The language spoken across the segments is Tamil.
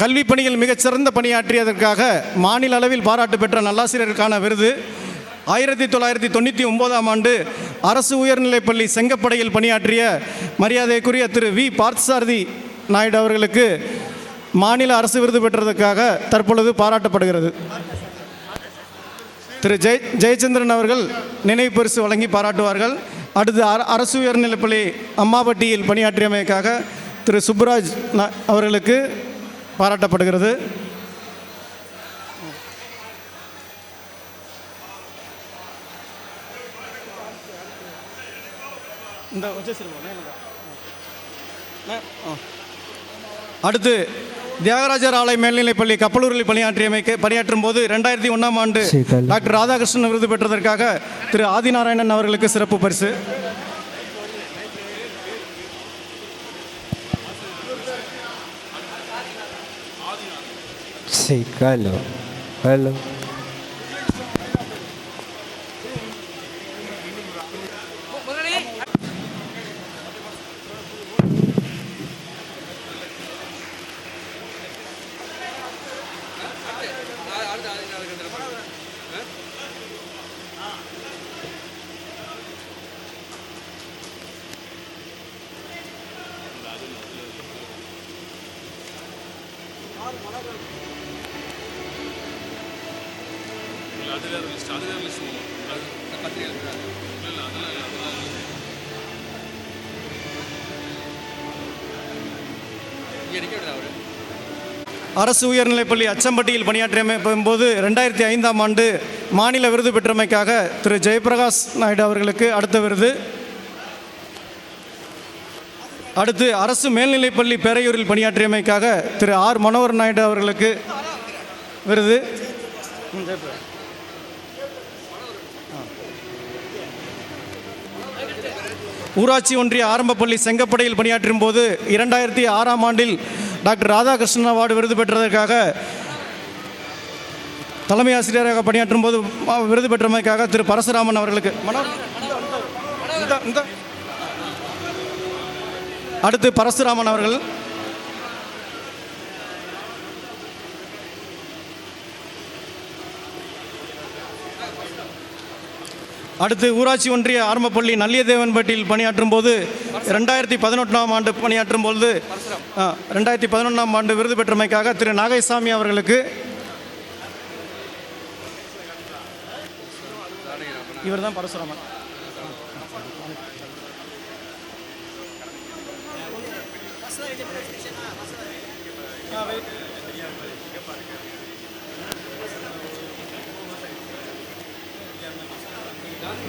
கல்வி பணியில் மிகச்சிறந்த பணியாற்றியதற்காக மாநில அளவில் பாராட்டு பெற்ற நல்லாசிரியருக்கான விருது 1999ஆம் ஆண்டு அரசு உயர்நிலைப்பள்ளி செங்கப்படையில் பணியாற்றிய மரியாதைக்குரிய திரு வி பார்த்தசாரதி நாயுடு அவர்களுக்கு மாநில அரசு விருது பெற்றதற்காக தற்பொழுது பாராட்டப்படுகிறது. திரு ஜெயச்சந்திரன் அவர்கள் நினைவு பரிசு வழங்கி பாராட்டுவார்கள். அடுத்து அரசு உயர்நிலைப்பள்ளி அம்மாபட்டியில் பணியாற்றியமைக்காக திரு சுப்புராஜ் அவர்களுக்கு பாராட்டப்படுகிறது. அடுத்து தியாகராஜர் ஆலை மேல்நிலைப்பள்ளி கப்பலூரில் பணியாற்றும் போது 2001ஆம் ஆண்டு டாக்டர் ராதாகிருஷ்ணன் விருது பெற்றதற்காக திரு ஆதிநாராயணன் அவர்களுக்கு சிறப்பு பரிசு. ஹலோ அரசு உயர்நிலைப்பள்ளி அச்சம்பட்டியில் பணியாற்றிய போது 2005ஆம் ஆண்டு மாநில விருது பெற்றமைக்காக திரு ஜெயபிரகாஷ் நாயுடு அவர்களுக்கு அடுத்த விருது. அடுத்து அரசு மேல்நிலைப்பள்ளி பேரையூரில் பணியாற்றியமைக்காக திரு ஆர் மனோகர் நாயுடு அவர்களுக்கு விருது. ஊராட்சி ஒன்றிய ஆரம்பப்பள்ளி செங்கப்படையில் பணியாற்றும் போது 2006ஆம் ஆண்டில் டாக்டர் ராதாகிருஷ்ணன் அவார்டு விருது பெற்றதற்காக தலைமை ஆசிரியராக பணியாற்றும் போது விருது பெற்றமைக்காக திரு பரசுராமன் அவர்களுக்கு. அடுத்து பரசுராமன் அவர்கள். அடுத்து ஊராட்சி ஒன்றிய ஆரம்பப்பள்ளி நல்லியதேவன்பட்டியில் பணியாற்றும் போது 2011ஆம் ஆண்டு பணியாற்றும் போது 2011ஆம் ஆண்டு விருது பெற்றமைக்காக திரு நாகைசாமி அவர்களுக்கு. இவர் தான் பரசுராமன்.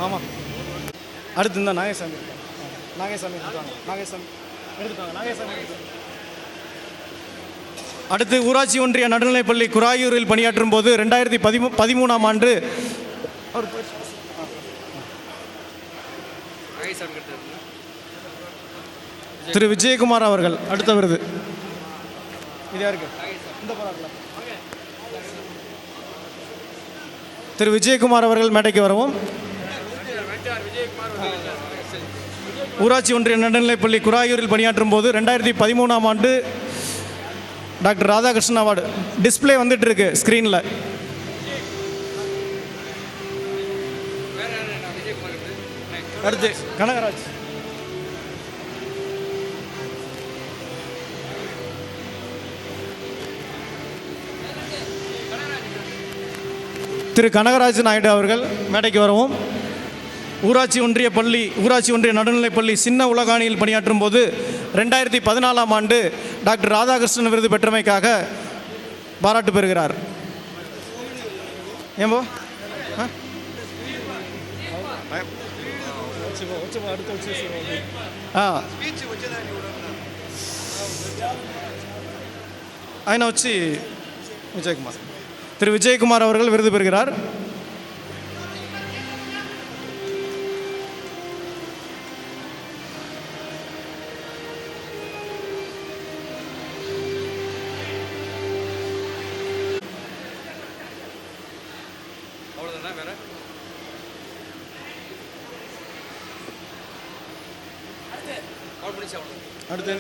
ஆமாம். அடுத்து இந்த நாகேசாமி எடுத்துட்டாங்க. அடுத்து ஊராட்சி ஒன்றிய நடுநிலைப்பள்ளி குராயூரில் பணியாற்றும் போது 2013ஆம் ஆண்டு திரு விஜயகுமார் அவர்கள் அடுத்த விருது. இது யாருக்கு? திரு விஜயகுமார் அவர்கள் மேடைக்கு வரவும். ஊராட்சி ஒன்றிய நடுநிலைப்பள்ளி குராயூரில் பணியாற்றும் போது 2013ஆம் ஆண்டு டாக்டர் ராதாகிருஷ்ணன் அவார்டு. டிஸ்பிளே வந்துட்டு இருக்கு ஸ்க்ரீனில். அடுத்து கனகராஜ். திரு கனகராஜ் நாயுடு அவர்கள் மேடைக்கு வரவும். ஊராட்சி ஒன்றிய நடுநிலைப்பள்ளி சின்ன உலகாணியில் பணியாற்றும் போது 2014ஆம் ஆண்டு டாக்டர் ராதாகிருஷ்ணன் விருது பெற்றமைக்காக பாராட்டு பெறுகிறார். ஏம்போ ఆయన వచ్చి விஜயகுமார். திரு விஜயகுமார் அவர்கள் விருது பெறுகிறார். அடுத்து